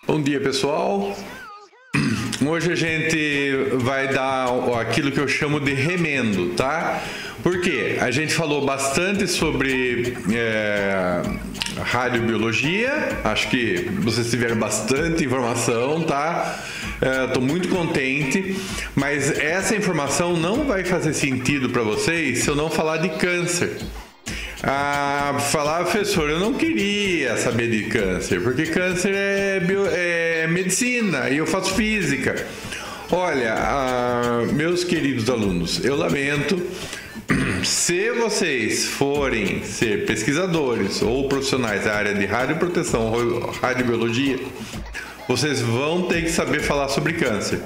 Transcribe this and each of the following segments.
Bom dia, pessoal. Hoje a gente vai dar aquilo que eu chamo de remendo, tá? Por quê? A gente falou bastante sobre radiobiologia. Acho que vocês tiveram bastante informação, tá? Estou muito contente, mas essa informação não vai fazer sentido para vocês se eu não falar de câncer. Professor, eu não queria saber de câncer, porque câncer é medicina e eu faço física. Olha, meus queridos alunos, eu lamento, se vocês forem ser pesquisadores ou profissionais da área de radioproteção ou radiobiologia, vocês vão ter que saber falar sobre câncer.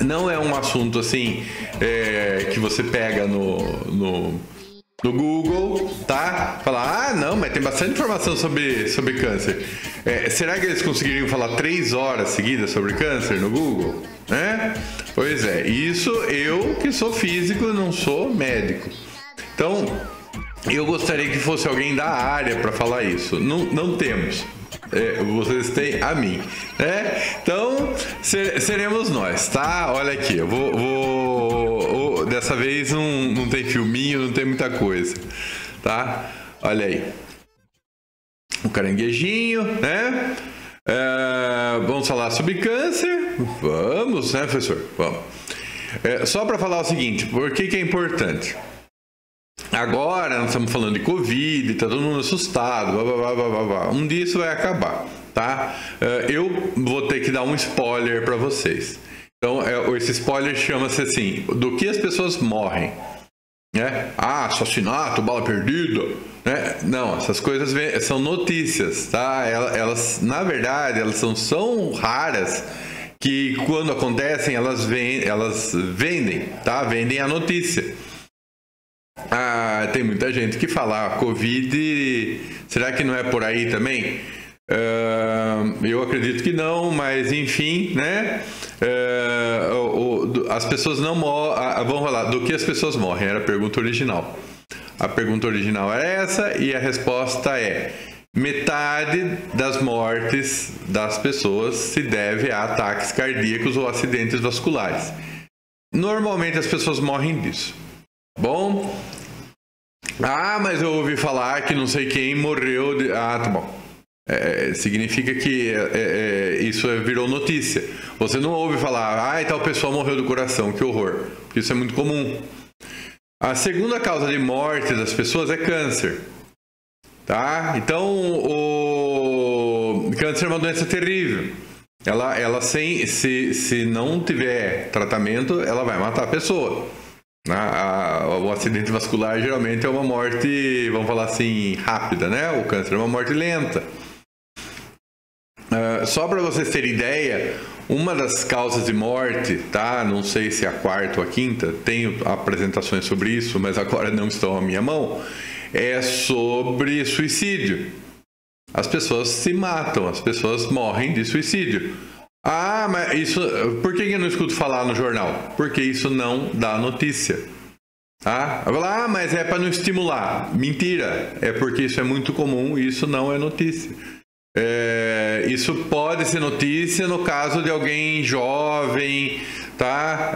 Não é um assunto assim que você pega no Google, tá? Falar, não, mas tem bastante informação sobre câncer. Será que eles conseguiriam falar 3 horas seguidas sobre câncer no Google? Pois é, isso eu que sou físico, não sou médico. Então, eu gostaria que fosse alguém da área para falar isso. Não temos. Vocês têm a mim, né? Então, seremos nós, tá? Olha aqui, eu vou dessa vez não tem filminho, não tem muita coisa, tá? Olha aí. Um caranguejinho, né? Vamos falar sobre câncer? Vamos, né, professor? Vamos. Só para falar o seguinte, por que é importante? Agora nós estamos falando de Covid, tá todo mundo assustado, blá, blá, blá, blá, blá. Um dia isso vai acabar, tá? Eu vou ter que dar um spoiler para vocês. Então, esse spoiler chama-se assim, do que as pessoas morrem, né? Assassinato, bala perdida, né? Não, essas coisas são notícias, tá? Elas na verdade, elas são raras, que quando acontecem, elas vendem, tá? Vendem a notícia. Tem muita gente que fala, Covid, será que não é por aí também? Eu acredito que não, mas enfim, né? As pessoas não morrem. Vamos falar, do que as pessoas morrem? Era a pergunta original. A pergunta original era essa e a resposta é: metade das mortes das pessoas se deve a ataques cardíacos ou acidentes vasculares. Normalmente as pessoas morrem disso. Bom, mas eu ouvi falar que não sei quem morreu de... tá bom. Significa que isso virou notícia. Você não ouve falar, tal pessoa morreu do coração, que horror. Porque isso é muito comum. A segunda causa de morte das pessoas é câncer. Tá? Então, o câncer é uma doença terrível. Ela se não tiver tratamento, ela vai matar a pessoa. O acidente vascular geralmente é uma morte, vamos falar assim, rápida, né? O câncer é uma morte lenta. Só para vocês terem ideia, uma das causas de morte, tá? Não sei se é a quarta ou a quinta, tenho apresentações sobre isso, mas agora não estão à minha mão, é sobre suicídio. As pessoas se matam, as pessoas morrem de suicídio. Mas isso, por que eu não escuto falar no jornal? Porque isso não dá notícia. Tá? Eu falo, mas é para não estimular. Mentira, é porque isso é muito comum e isso não é notícia. Isso pode ser notícia no caso de alguém jovem, tá?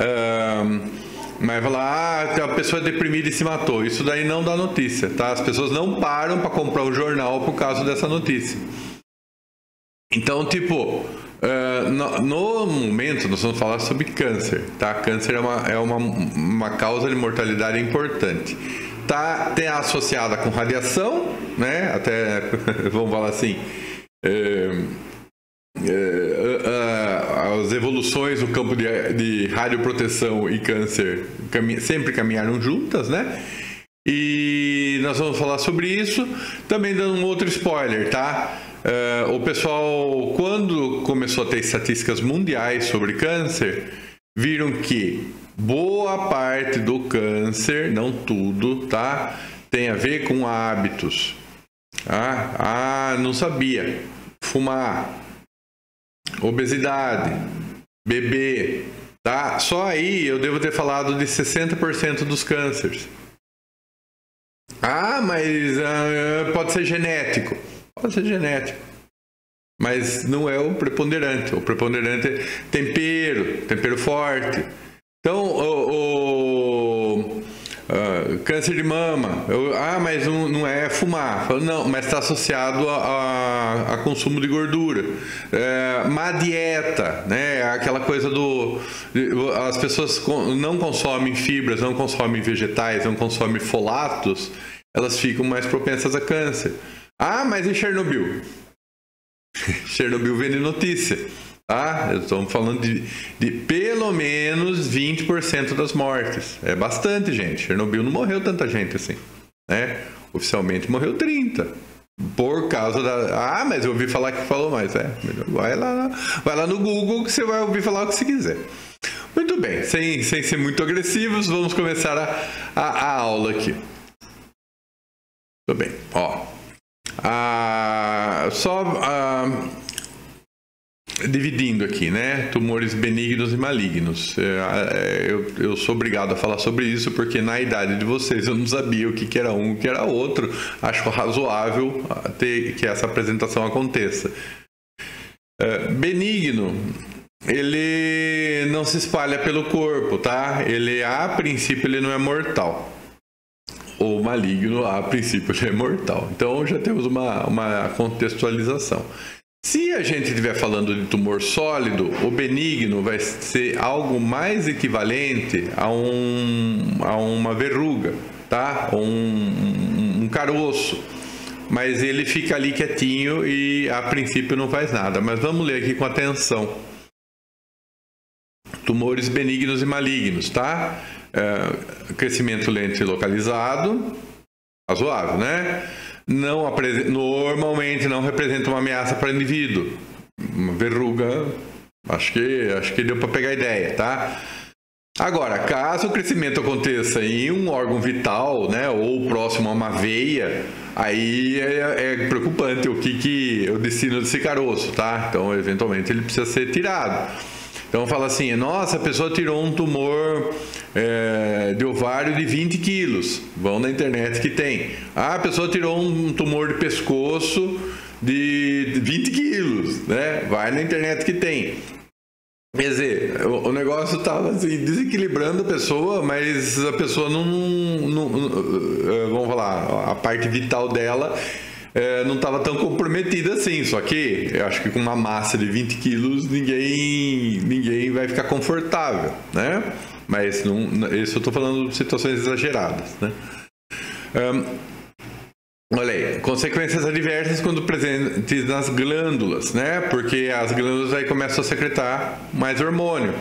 Mas falar, a pessoa é deprimida e se matou. Isso daí não dá notícia, tá? As pessoas não param para comprar o jornal por causa dessa notícia. Então, tipo... no momento nós vamos falar sobre câncer, tá? Câncer é uma causa de mortalidade importante. Tem associada com radiação, né? Até vamos falar assim, as evoluções no campo de radioproteção e câncer sempre caminharam juntas, né? E nós vamos falar sobre isso, também dando um outro spoiler, tá? O pessoal, quando começou a ter estatísticas mundiais sobre câncer, viram que boa parte do câncer, não tudo, tá? Tem a ver com hábitos. Não sabia. Fumar, obesidade, beber, tá? Só aí eu devo ter falado de 60% dos cânceres. Mas pode ser genético. Pode ser genético. mas não é o preponderante. O preponderante é tempero forte. Então, câncer de mama, mas não é fumar. Não, mas está associado a consumo de gordura. Má dieta, né? Aquela coisa as pessoas não consomem fibras, não consomem vegetais, não consomem folatos, elas ficam mais propensas a câncer. Mas em Chernobyl? Chernobyl vende notícia. Estamos falando de pelo menos 20% das mortes. É bastante, gente. Chernobyl não morreu tanta gente assim, né? Oficialmente morreu 30. Por causa da... mas eu ouvi falar que falou mais. Vai lá no Google que você vai ouvir falar o que você quiser. Muito bem, sem ser muito agressivos, vamos começar a aula aqui. Tudo bem, dividindo aqui, né? Tumores benignos e malignos. Eu sou obrigado a falar sobre isso porque na idade de vocês eu não sabia o que era um e o que era outro. Acho razoável que essa apresentação aconteça. Benigno, ele não se espalha pelo corpo, tá? A princípio, ele não é mortal. O maligno, a princípio, ele é mortal. Então, já temos uma contextualização. Se a gente estiver falando de tumor sólido, o benigno vai ser algo mais equivalente a uma verruga, tá? Um caroço. Mas ele fica ali quietinho e a princípio não faz nada. Mas vamos ler aqui com atenção. Tumores benignos e malignos, tá? Crescimento lento e localizado, razoável, né? Normalmente não representa uma ameaça para o indivíduo. Uma verruga, acho que deu para pegar a ideia, tá? Agora, caso o crescimento aconteça em um órgão vital, né, ou próximo a uma veia, aí é preocupante o destino desse caroço, tá? Então, eventualmente, ele precisa ser tirado. Então, fala assim, nossa, a pessoa tirou um tumor de ovário de 20 quilos. Vão na internet que tem. A pessoa tirou um tumor de pescoço de 20 quilos, né? Vai na internet que tem. Quer dizer, o negócio estava assim, desequilibrando a pessoa, mas a pessoa não vamos falar, a parte vital dela não estava tão comprometida assim. Só que eu acho que com uma massa de 20 quilos ninguém vai ficar confortável, né? Mas isso eu estou falando de situações exageradas, né? Olha aí, consequências adversas quando presentes nas glândulas, né? Porque as glândulas aí começam a secretar mais hormônio.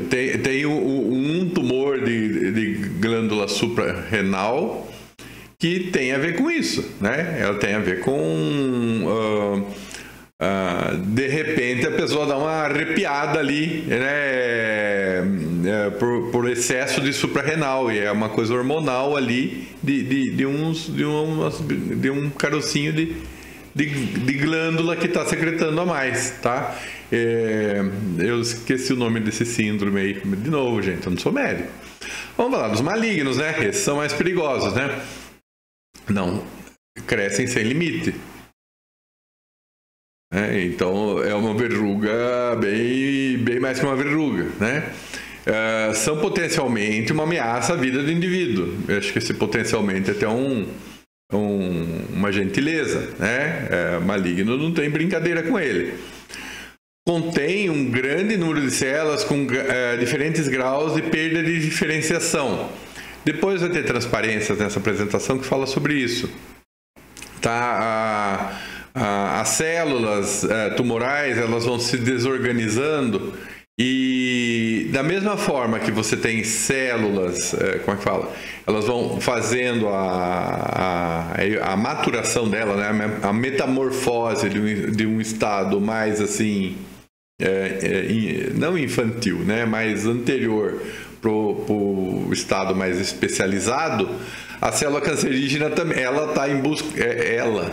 Tem um tumor de glândula suprarrenal que tem a ver com isso, né? Ela tem a ver com... de repente a pessoa dá uma arrepiada ali, né? Por excesso de suprarrenal, e é uma coisa hormonal ali de um carocinho de glândula que está secretando a mais, tá? Eu esqueci o nome desse síndrome aí. De novo, gente, eu não sou médico. Vamos falar dos malignos, né? Esses são mais perigosos, né? Não crescem sem limite. Então é uma verruga bem mais que uma verruga, né? São potencialmente uma ameaça à vida do indivíduo. Eu acho que esse potencialmente é até uma gentileza, né? Maligno não tem brincadeira com ele. Contém um grande número de células com diferentes graus de perda de diferenciação. Depois vai ter transparências nessa apresentação que fala sobre isso, tá? As células tumorais, elas vão se desorganizando, e da mesma forma que você tem células, como é que fala? Elas vão fazendo a maturação dela, né? A metamorfose de um estado mais assim, não infantil, né? Mais anterior para o estado mais especializado. A célula cancerígena também, ela está em busca,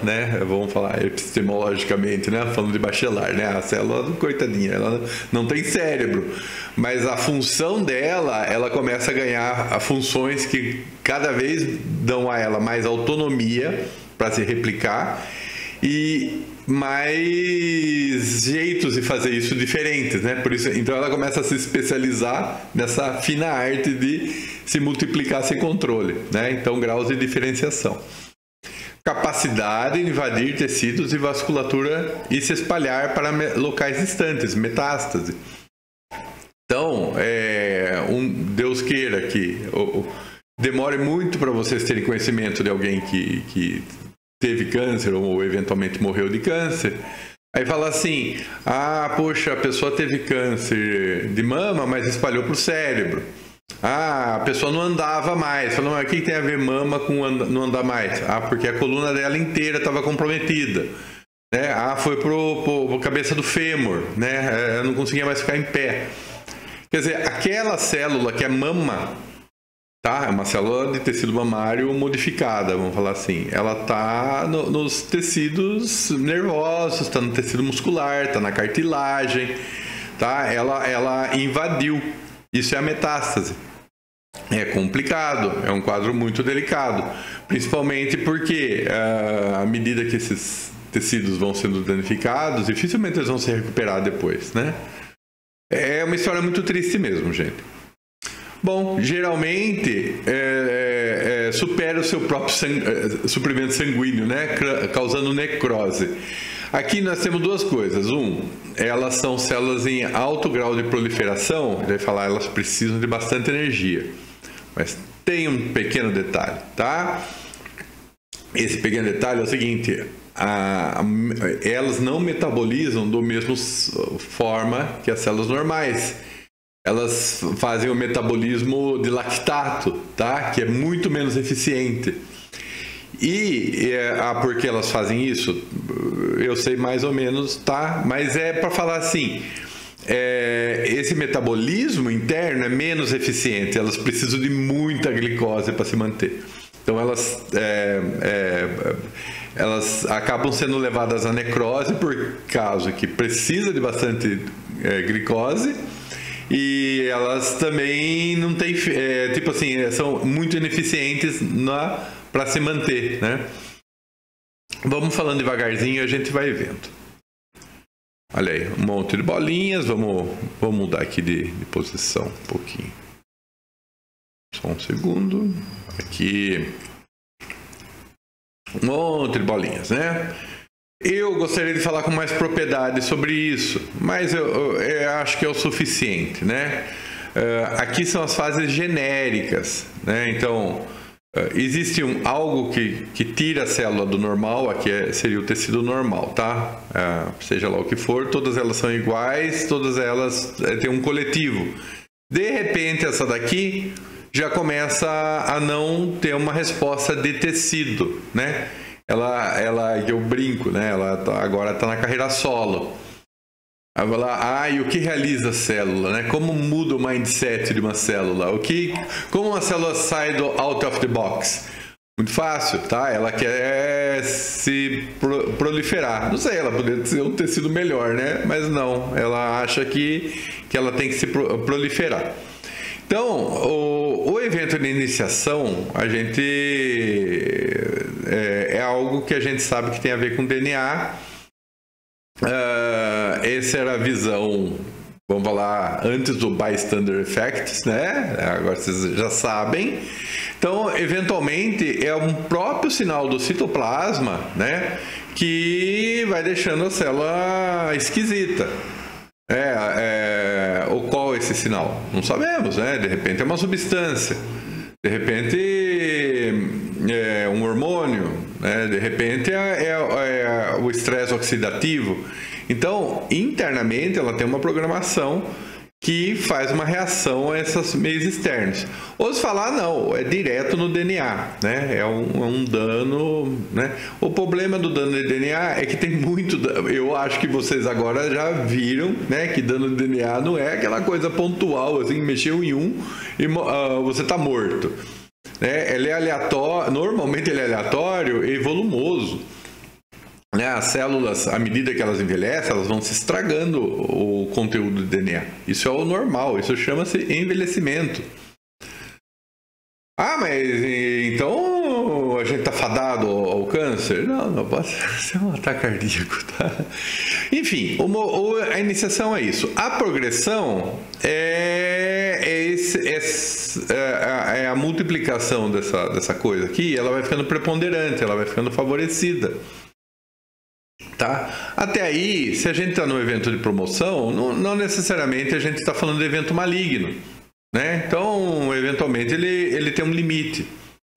né? Vamos falar epistemologicamente, né? Falando de Bachelard, né? A célula, coitadinha, ela não tem cérebro, mas a função dela, ela começa a ganhar funções que cada vez dão a ela mais autonomia para se replicar e mais jeitos de fazer isso diferentes, né? Por isso, então ela começa a se especializar nessa fina arte de se multiplicar sem controle, né? Então, graus de diferenciação. Capacidade de invadir tecidos e vasculatura e se espalhar para locais distantes, metástase. Então, Deus queira que demore muito para vocês terem conhecimento de alguém que teve câncer ou eventualmente morreu de câncer. Aí fala assim, poxa, a pessoa teve câncer de mama, mas espalhou para o cérebro. A pessoa não andava mais. Falou, mas o que tem a ver mama com não andar mais? Porque a coluna dela inteira estava comprometida. Né? Foi pro cabeça do fêmur, né? Não conseguia mais ficar em pé. Quer dizer, aquela célula que é mama, tá? É uma célula de tecido mamário modificada, vamos falar assim. Ela está nos tecidos nervosos, está no tecido muscular, está na cartilagem, tá? Ela invadiu. Isso é a metástase. É complicado, é um quadro muito delicado, principalmente porque à medida que esses tecidos vão sendo danificados, dificilmente eles vão se recuperar depois, né? É uma história muito triste mesmo, gente. Bom, geralmente supera o seu próprio suprimento sanguíneo, né? Causando necrose. Aqui nós temos duas coisas. Elas são células em alto grau de proliferação, ele vai falar, elas precisam de bastante energia. Mas tem um pequeno detalhe, tá? Esse pequeno detalhe é o seguinte, elas não metabolizam da mesma forma que as células normais. Elas fazem o metabolismo de lactato, tá? Que é muito menos eficiente. Por que elas fazem isso? Eu sei mais ou menos, tá? Mas é para falar assim, esse metabolismo interno é menos eficiente, elas precisam de muita glicose para se manter. Então elas acabam sendo levadas à necrose por causa que precisa de bastante glicose. E elas também não têm, tipo assim, são muito ineficientes para se manter, né? Vamos falando devagarzinho e a gente vai vendo. Olha aí, um monte de bolinhas. Vamos mudar aqui de posição um pouquinho. Só um segundo. Aqui. Um monte de bolinhas, né? Eu gostaria de falar com mais propriedade sobre isso, mas eu acho que é o suficiente, né? Aqui são as fases genéricas, né? Então, existe algo que tira a célula do normal, aqui seria o tecido normal, tá? Seja lá o que for, todas elas são iguais, todas elas têm um coletivo. De repente, essa daqui já começa a não ter uma resposta de tecido, né? Eu brinco, né? Agora está na carreira solo. Aí vai lá, e o que realiza a célula, né? Como muda o mindset de uma célula? Como uma célula sai do out of the box? Muito fácil, tá? Ela quer se proliferar. Não sei, ela poderia ter um tecido melhor, né? Mas não, ela acha que ela tem que se proliferar. Então, o evento de iniciação, a gente é algo que a gente sabe que tem a ver com DNA. Essa era a visão, vamos falar, antes do bystander effect, né? Agora vocês já sabem. Então, eventualmente, é um próprio sinal do citoplasma, né? Que vai deixando a célula esquisita. Qual é esse sinal? Não sabemos, né? De repente é uma substância, de repente é um hormônio, né? De repente é o estresse oxidativo. Então, internamente, ela tem uma programação que faz uma reação a esses meios externos. Ou se falar, não, é direto no DNA, né? É um dano, né? O problema do dano de DNA é que tem muito... Eu acho que vocês agora já viram, né? Que dano de DNA não é aquela coisa pontual, assim, mexeu em e você está morto. Né? Ele é aleatório, normalmente ele é aleatório e volumoso. Né? As células, à medida que elas envelhecem, elas vão se estragando o conteúdo do DNA. Isso é o normal, isso chama-se envelhecimento. Mas então a gente está fadado ao câncer? Não pode ser um ataque cardíaco, tá? Enfim, a iniciação é isso. A progressão é a multiplicação dessa coisa aqui, ela vai ficando preponderante, ela vai ficando favorecida. Tá? Até aí, se a gente está no evento de promoção, não necessariamente a gente está falando de evento maligno, né? Então, eventualmente, ele tem um limite.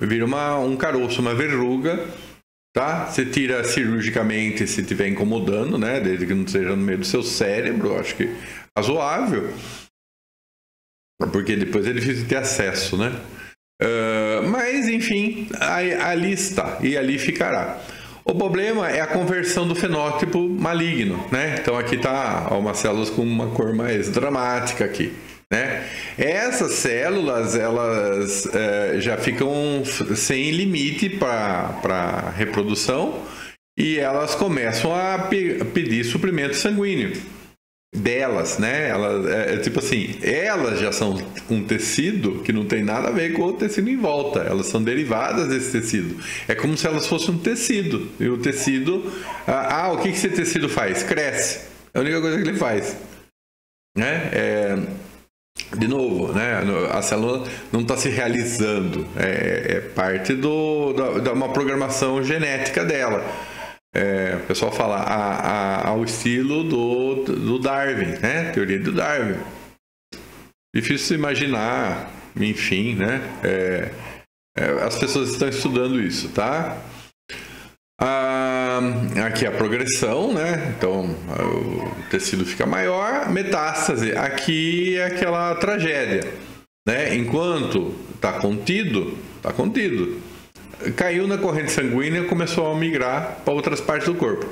Vira um caroço, uma verruga, tá? Você tira cirurgicamente se estiver incomodando, né? Desde que não seja no meio do seu cérebro, acho que é razoável. Porque depois é difícil ter acesso, né? Mas, enfim, ali está. E ali ficará. O problema é a conversão do fenótipo maligno, né? Então aqui está umas células com uma cor mais dramática aqui, né? Essas células, elas já ficam sem limite para reprodução e elas começam a pedir suprimento sanguíneo delas, né? Elas, tipo assim, elas já são um tecido que não tem nada a ver com o tecido em volta. Elas são derivadas desse tecido. É como se elas fossem um tecido. E o tecido... o que esse tecido faz? Cresce. É a única coisa que ele faz. Né? De novo, né? A célula não está se realizando. É parte de uma programação genética dela. O pessoal fala ao estilo do Darwin, né? Teoria do Darwin. Difícil imaginar, enfim, né? As pessoas estão estudando isso, tá? Aqui é a progressão, né? Então o tecido fica maior, metástase. Aqui é aquela tragédia, né? Enquanto está contido, está contido. Caiu na corrente sanguínea e começou a migrar para outras partes do corpo.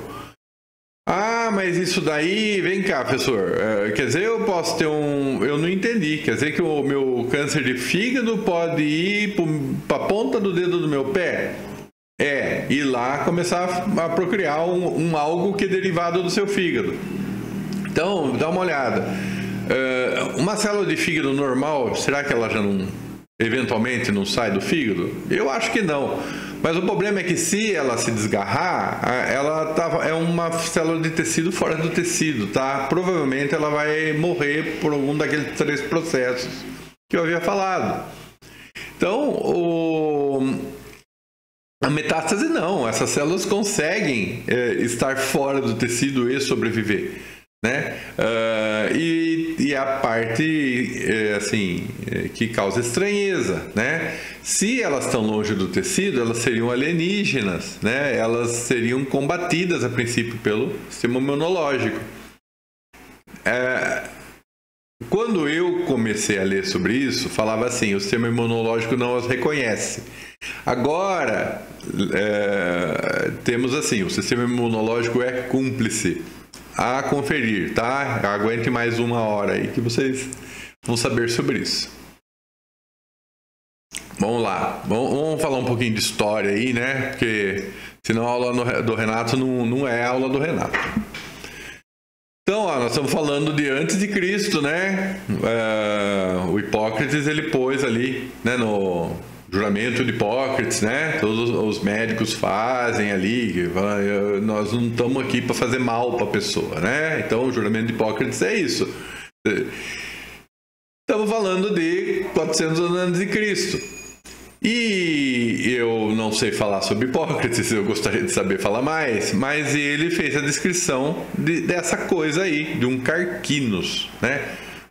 Mas isso daí... Vem cá, professor. Quer dizer, eu posso ter eu não entendi. Quer dizer que o meu câncer de fígado pode ir para a ponta do dedo do meu pé? E lá começar a procriar algo que é derivado do seu fígado. Então, dá uma olhada. Uma célula de fígado normal, será que ela já eventualmente não sai do fígado? Eu acho que não. Mas o problema é que se ela se desgarrar, é uma célula de tecido fora do tecido, tá? Provavelmente ela vai morrer por algum daqueles 3 processos que eu havia falado. Então, a metástase não. Essas células conseguem estar fora do tecido e sobreviver, né? E a parte assim que causa estranheza, né? Se elas estão longe do tecido, elas seriam alienígenas, né? Elas seriam combatidas a princípio pelo sistema imunológico. Quando eu comecei a ler sobre isso, falava assim: o sistema imunológico não as reconhece. Agora temos assim: o sistema imunológico é cúmplice. A conferir, tá? Aguente mais 1 hora aí que vocês vão saber sobre isso. Vamos lá, vamos falar um pouquinho de história aí, né? Porque senão a aula do Renato não é a aula do Renato. Então, nós estamos falando de antes de Cristo, né? O Hipócrates, ele pôs ali, né, no juramento de Hipócrates, né? Todos os médicos fazem ali. Nós não estamos aqui para fazer mal para a pessoa, né? Então, o juramento de Hipócrates é isso. Estamos falando de 400 anos de Cristo. E eu não sei falar sobre Hipócrates, eu gostaria de saber falar mais, mas ele fez a descrição dessa coisa aí, de um carquinos, né?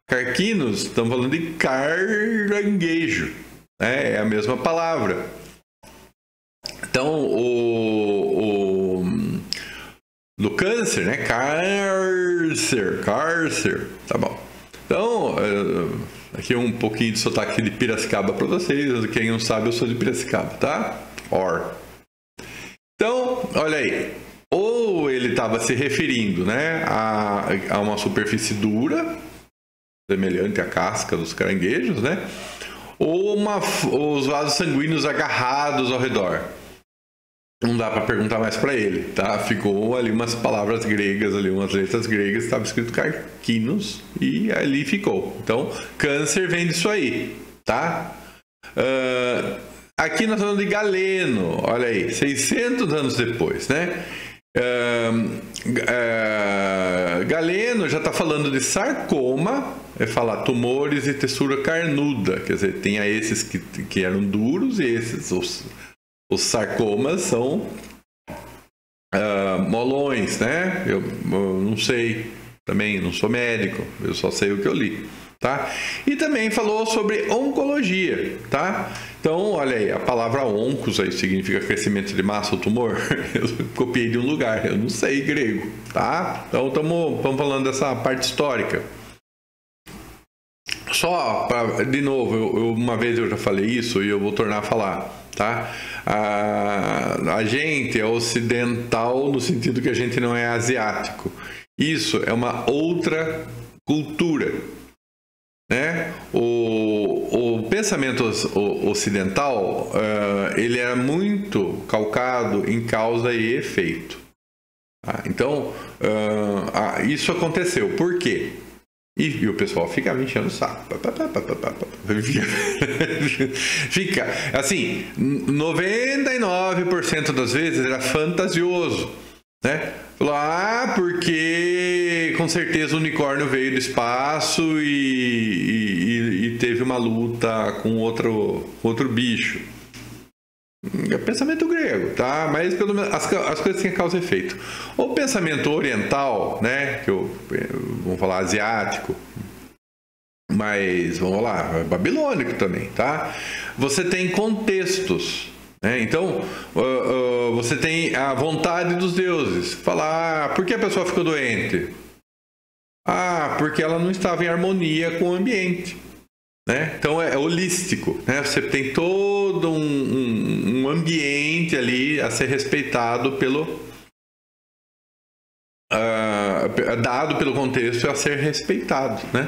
Carquinos, estamos falando de caranguejo, né? É a mesma palavra. Então, do câncer, né? Cárcer, tá bom. Então, aqui um pouquinho de sotaque de Piracicaba para vocês. Quem não sabe, eu sou de Piracicaba, tá? Então, olha aí. Ou ele estava se referindo, né, a uma superfície dura, semelhante à casca dos caranguejos, né? Ou os vasos sanguíneos agarrados ao redor. Não dá para perguntar mais para ele, tá? Ficou ali umas palavras gregas, ali umas letras gregas, estava escrito carquinos e ali ficou. Então, câncer vem disso aí, tá? aqui nós falamos de Galeno, olha aí, 600 anos depois, né? Galeno já está falando de sarcoma, é falar tumores de textura carnuda, quer dizer, tem esses que eram duros e esses, os sarcomas são molões, né? Eu não sei, também não sou médico, eu só sei o que eu li, tá? E também falou sobre oncologia, tá? Então, olha aí, a palavra oncos aí significa crescimento de massa ou tumor. Eu copiei de um lugar, eu não sei grego, tá? Então, estamos falando dessa parte histórica. Só, de novo, uma vez eu já falei isso e eu vou tornar a falar, tá? A gente é ocidental no sentido que a gente não é asiático. Isso é uma outra cultura, né? O pensamento ocidental, ele é muito calcado em causa e efeito. Tá? Então, isso aconteceu. Por quê? E o pessoal fica me enchendo o saco. Fica, assim, 99% das vezes era fantasioso, né? Falou, porque com certeza o unicórnio veio do espaço e teve uma luta com outro bicho. É pensamento grego, tá? Mas pelo menos as coisas têm causa e efeito. O pensamento oriental, né? Vamos falar asiático, mas vamos lá, babilônico também, tá? Você tem contextos, né? Então, você tem a vontade dos deuses. Falar, por que a pessoa ficou doente? Porque ela não estava em harmonia com o ambiente. Né? Então é holístico, né? Você tem todo um ambiente ali a ser respeitado dado pelo contexto a ser respeitado, né?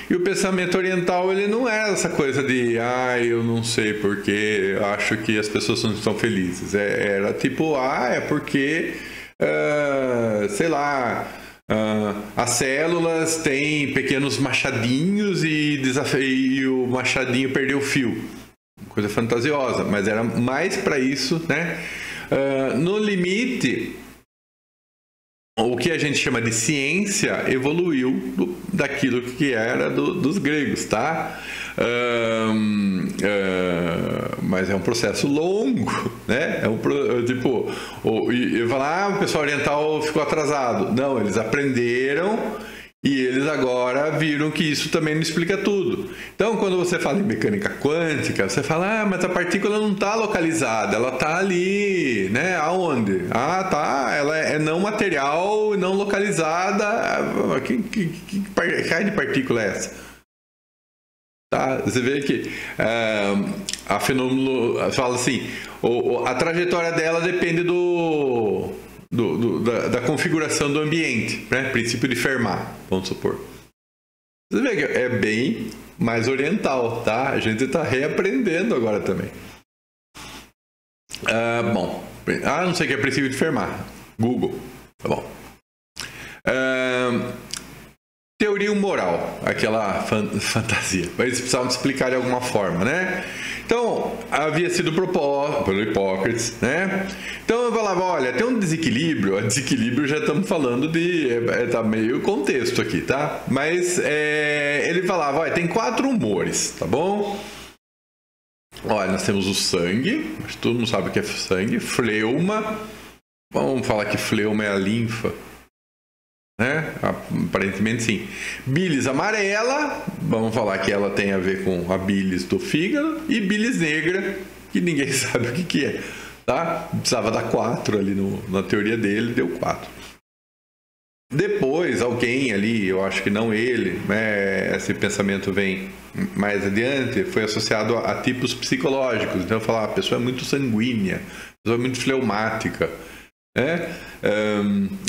E o pensamento oriental, ele não é essa coisa de eu não sei porque acho que as pessoas não estão felizes. Era tipo, é porque sei lá, as células têm pequenos machadinhos e o machadinho perdeu o fio. Coisa fantasiosa, mas era mais para isso, né? No limite, o que a gente chama de ciência evoluiu daquilo que era dos gregos, tá? Mas é um processo longo, né? Tipo, eu falar, o pessoal oriental ficou atrasado. Não, eles aprenderam e eles agora viram que isso também não explica tudo. Então, quando você fala em mecânica quântica, você fala, mas a partícula não está localizada, ela está ali, né? Aonde? Tá, ela é não material, não localizada. Que raio de partícula é essa? Tá? Você vê que a fenômeno fala assim, a trajetória dela depende da configuração do ambiente, né? Princípio de Fermat, vamos supor. Você vê que é bem mais oriental, tá? A gente está reaprendendo agora também. Bom, não sei o que é princípio de Fermat. Google, tá bom. Teoria humoral, aquela fantasia. Mas eles precisavam explicar de alguma forma, né? Então, havia sido proposto pelo Hipócrates, né? Então eu falava, olha, tem um desequilíbrio. Desequilíbrio já estamos falando tá meio contexto aqui, tá? Mas ele falava, olha, tem 4 humores, tá bom? Olha, nós temos o sangue, mas todo mundo sabe o que é sangue. Fleuma, vamos falar que fleuma é a linfa, né? Aparentemente sim. Bilis amarela, vamos falar que ela tem a ver com a bilis do fígado. E bilis negra, que ninguém sabe o que é, tá? Precisava dar 4 ali na teoria dele, deu 4. Depois alguém ali, eu acho que não ele, né? Esse pensamento vem mais adiante, foi associado a tipos psicológicos. Então falar, a pessoa é muito sanguínea, a pessoa é muito fleumática, né?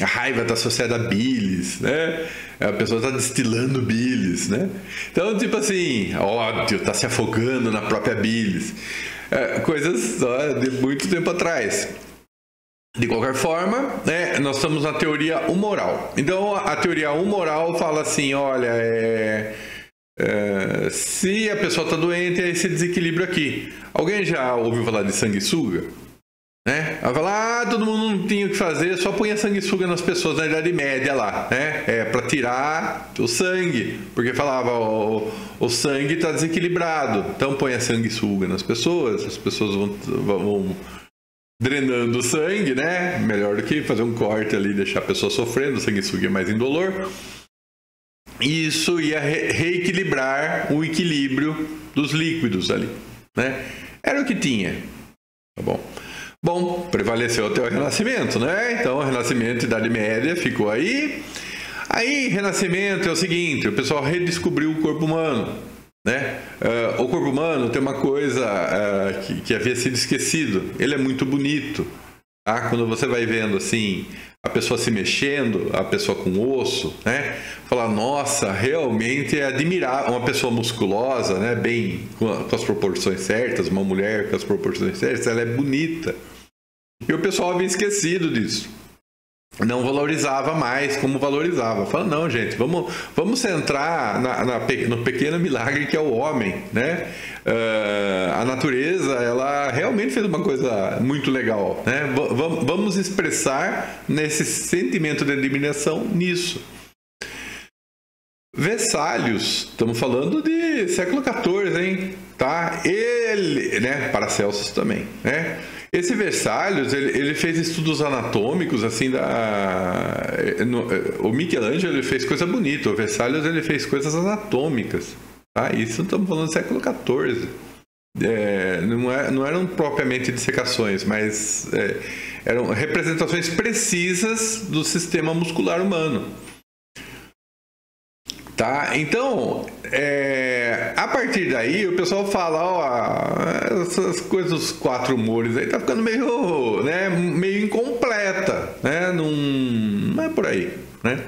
A raiva está associada a bilis, né? A pessoa está destilando bilis, né? Então, tipo assim, ódio, está se afogando na própria bilis. Coisas de muito tempo atrás. De qualquer forma, né, nós estamos na teoria humoral. Então, a teoria humoral fala assim, olha, Se a pessoa está doente, é esse desequilíbrio aqui. Alguém já ouviu falar de sanguessuga? Né? Ela fala, todo mundo não tinha o que fazer, só punha sanguessuga nas pessoas na Idade Média lá, né? Para tirar o sangue, porque falava, o sangue está desequilibrado, então põe a sanguessuga nas pessoas, as pessoas vão drenando o sangue, né? Melhor do que fazer um corte ali e deixar a pessoa sofrendo, o sanguessuga é mais indolor. E isso ia reequilibrar o equilíbrio dos líquidos ali, né? Era o que tinha, tá bom? Bom, prevaleceu até o Renascimento, né? Então, o Renascimento e Idade Média ficou aí. Aí, Renascimento é o seguinte, o pessoal redescobriu o corpo humano, né? O corpo humano tem uma coisa que havia sido esquecido. Ele é muito bonito, tá? Quando você vai vendo, assim, a pessoa se mexendo, a pessoa com osso, né? Fala, nossa, realmente é admirável. Uma pessoa musculosa, né? Bem, com as proporções certas, uma mulher com as proporções certas, ela é bonita. E o pessoal havia esquecido disso. Não valorizava mais como valorizava. Fala, não, gente, vamos centrar no pequeno milagre que é o homem, né? A natureza, ela realmente fez uma coisa muito legal, né? Vamos expressar nesse sentimento de admiração nisso. Vessálios, estamos falando de século XIV, hein? Tá? Ele, né? Paracelsus também, né? Esse Vessálios, ele fez estudos anatômicos, assim, o Michelangelo ele fez coisa bonita, o Vessálios ele fez coisas anatômicas, tá? Isso estamos falando do século XIV. Não eram propriamente dissecações, mas eram representações precisas do sistema muscular humano. Tá? Então, a partir daí o pessoal fala, ó, essas coisas dos 4 humores aí tá ficando meio, né, meio incompleta, né? Não é por aí, né?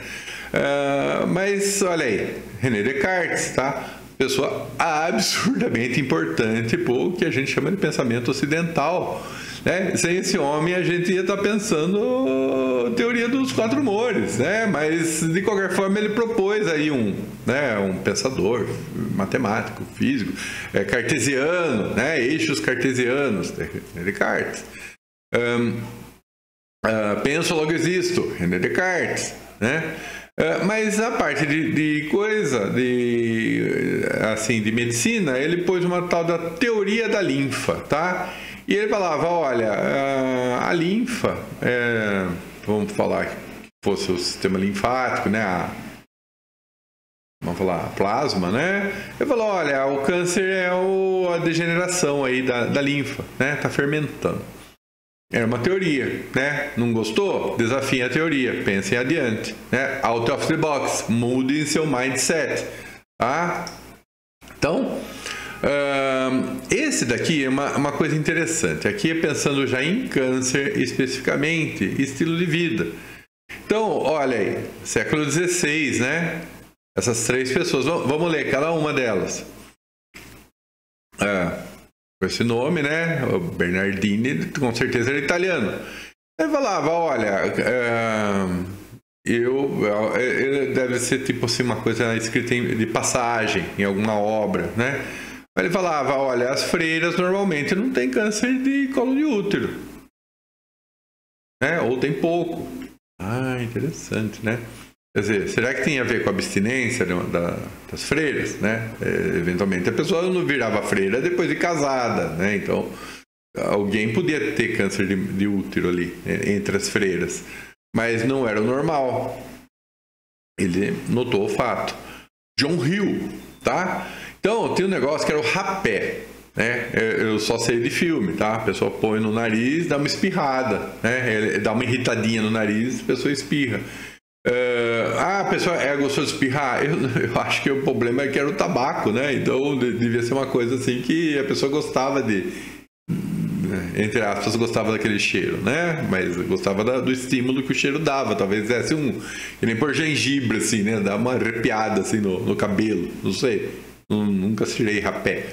Mas olha aí, René Descartes, tá? Pessoa absurdamente importante pro que a gente chama de pensamento ocidental, né? Sem esse homem a gente ia estar pensando teoria dos 4 humores, né? Mas de qualquer forma ele propôs aí um pensador matemático, físico, cartesiano, né? Eixos cartesianos, Descartes. Penso, logo existo, René Descartes, né? Mas a parte de medicina, ele pôs uma tal da teoria da linfa, tá? E ele falava, olha, a linfa, vamos falar que fosse o sistema linfático, né? Vamos falar plasma, né? Ele falou, olha, o câncer é a degeneração aí da linfa, né? Tá fermentando. Era uma teoria, né? Não gostou? Desafie a teoria, pensem adiante, né? Out of the box, mude seu mindset, tá? Então, esse daqui é uma coisa interessante. Aqui é pensando já em câncer especificamente, estilo de vida. Então, olha aí, século XVI, né? Essas 3 pessoas, vamos ler cada uma delas. Com esse nome, né? O Bernardini, com certeza era italiano. Ele falava, olha, ele deve ser tipo assim uma coisa escrita de passagem em alguma obra, né? Ele falava, olha, as freiras normalmente não têm câncer de colo de útero, né? Ou tem pouco. Interessante, né? Quer dizer, será que tem a ver com a abstinência das freiras, né? Eventualmente a pessoa não virava freira depois de casada, né? Então, alguém podia ter câncer de útero ali, entre as freiras. Mas não era o normal. Ele notou o fato. John Hill, tá? Então, tem um negócio que era o rapé, né? Eu só sei de filme, tá? A pessoa põe no nariz, dá uma espirrada, né? Dá uma irritadinha no nariz, a pessoa espirra. A pessoa gostou de espirrar? Eu acho que o problema é que era o tabaco, né? Então devia ser uma coisa assim que a pessoa gostava entre aspas, gostava daquele cheiro, né? Mas gostava do estímulo que o cheiro dava. Talvez desse que nem por gengibre, assim, né? Dar uma arrepiada assim no cabelo, não sei. Nunca tirei rapé.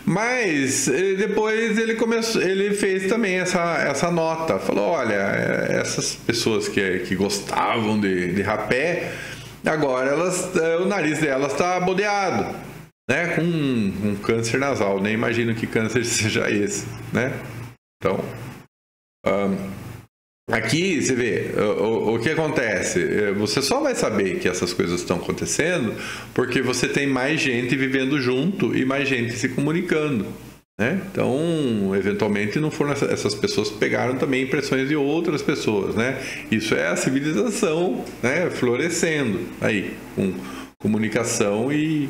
Mas depois ele fez também essa nota. Falou, olha, essas pessoas que gostavam de rapé, agora o nariz delas está boleado, né? Com um câncer nasal. Nem imagino que câncer seja esse, né? Então, aqui você vê o que acontece. Você só vai saber que essas coisas estão acontecendo porque você tem mais gente vivendo junto e mais gente se comunicando, né? Então, eventualmente, não foram essas pessoas que pegaram também impressões de outras pessoas, né? Isso é a civilização, né? Florescendo aí, com comunicação e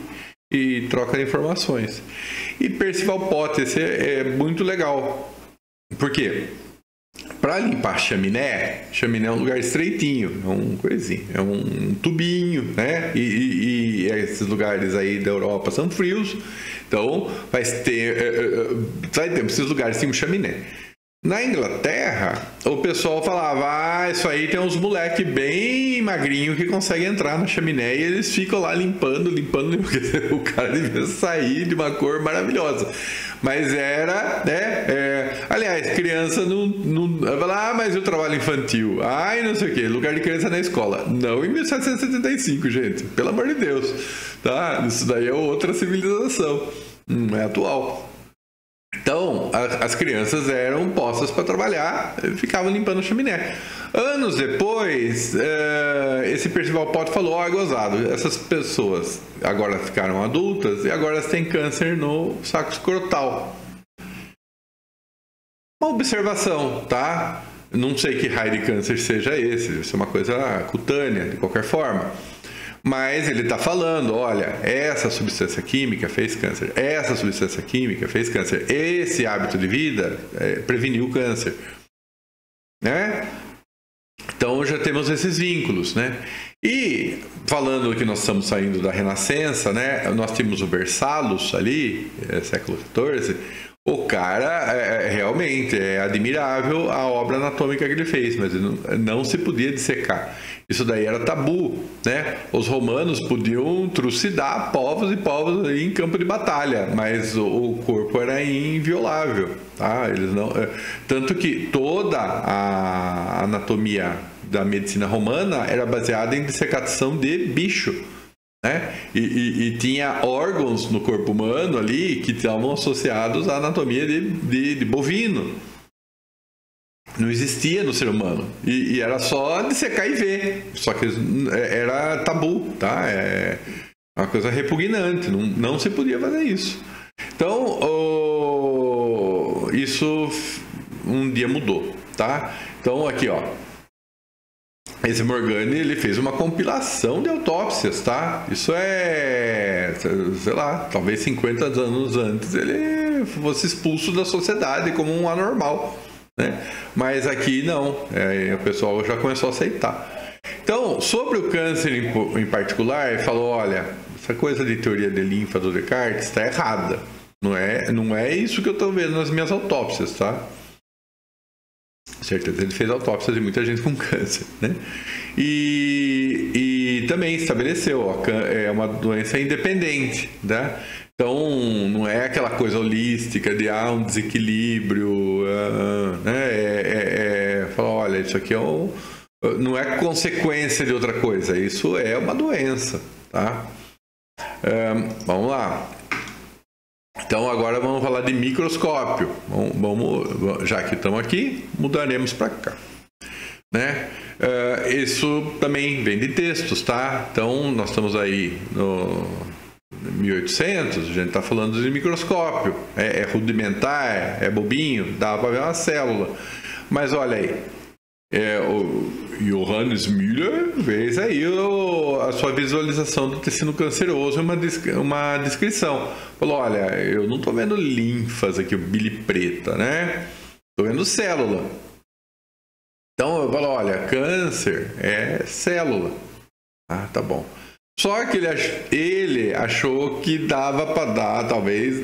troca de informações. E Percival Potter, esse é muito legal. Por quê? Para limpar chaminé é um lugar estreitinho, é um coisinho, é um tubinho, né? E esses lugares aí da Europa são frios, então vai ter esses lugares tem um chaminé. Na Inglaterra, o pessoal falava, isso aí tem uns moleque bem magrinho que conseguem entrar na chaminé e eles ficam lá limpando, porque o cara devia sair de uma cor maravilhosa. Mas era, né? Aliás, criança não fala, mas o trabalho infantil, não sei o que, lugar de criança na escola. Não em 1775, gente, pelo amor de Deus, tá? Isso daí é outra civilização, não é atual. Então, as crianças eram postas para trabalhar, ficavam limpando a chaminé. Anos depois, esse Percival Potter falou, gozado, essas pessoas agora ficaram adultas e agora elas têm câncer no saco escrotal. Uma observação, tá? Não sei que raio de câncer seja esse, isso é uma coisa cutânea, de qualquer forma. Mas ele está falando, olha, essa substância química fez câncer, essa substância química fez câncer, esse hábito de vida preveniu o câncer, né? Então já temos esses vínculos, né? E falando que nós estamos saindo da Renascença, né? Nós tínhamos o Vesalius ali, século XIV. O cara, realmente, é admirável a obra anatômica que ele fez, mas não se podia dissecar. Isso daí era tabu, né? Os romanos podiam trucidar povos e povos aí em campo de batalha, mas o corpo era inviolável, tá? Eles não, tanto que toda a anatomia da medicina romana era baseada em dissecação de bicho, né? E tinha órgãos no corpo humano ali que estavam associados à anatomia de bovino. Não existia no ser humano. E era só dissecar e ver. Só que era tabu, tá? É uma coisa repugnante. Não se podia fazer isso. Então, isso um dia mudou, tá? Então, aqui, ó. Esse Morgani, ele fez uma compilação de autópsias, tá? Isso sei lá, talvez 50 anos antes ele fosse expulso da sociedade como um anormal, né? Mas aqui não, o pessoal já começou a aceitar. Então, sobre o câncer em particular, ele falou, olha, essa coisa de teoria de linfa do Descartes está errada. Não é isso que eu estou vendo nas minhas autópsias, tá? Certeza, ele fez autópsia de muita gente com câncer, né? E também estabeleceu, é uma doença independente, né? Então, não é aquela coisa holística de um desequilíbrio, né? Fala, olha, isso aqui não é consequência de outra coisa, isso é uma doença, tá? Vamos lá. Então agora vamos falar de microscópio. Já que estamos aqui, mudaremos para cá, né? Isso também vem de textos, tá? Então nós estamos aí no 1800, a gente está falando de microscópio. É rudimentar, é bobinho, dá para ver uma célula. Mas olha aí, o Johannes Müller fez aí a sua visualização do tecido canceroso, uma descrição. Falou, olha, eu não estou vendo linfas aqui, bile preta, né? Estou vendo célula. Então eu falo, olha, câncer é célula. Tá bom. Só que ele achou que dava para dar, talvez,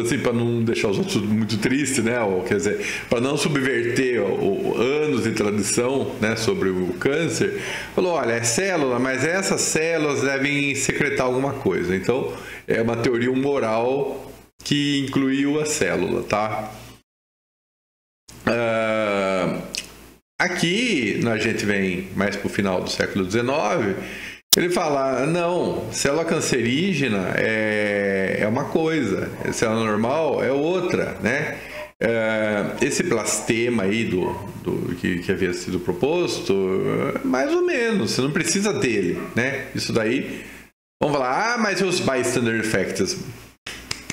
assim, para não deixar os outros muito tristes, né? Ou, quer dizer, para não subverter anos de tradição, né, sobre o câncer, falou, olha, é célula, mas essas células devem secretar alguma coisa. Então, é uma teoria humoral que incluiu a célula, tá? Aqui, a gente vem mais para o final do século XIX, Ele fala, não, célula cancerígena é uma coisa, célula normal é outra, né? Esse blastema aí que havia sido proposto, mais ou menos, você não precisa dele, né? Isso daí, vamos falar, mas os bystander effects?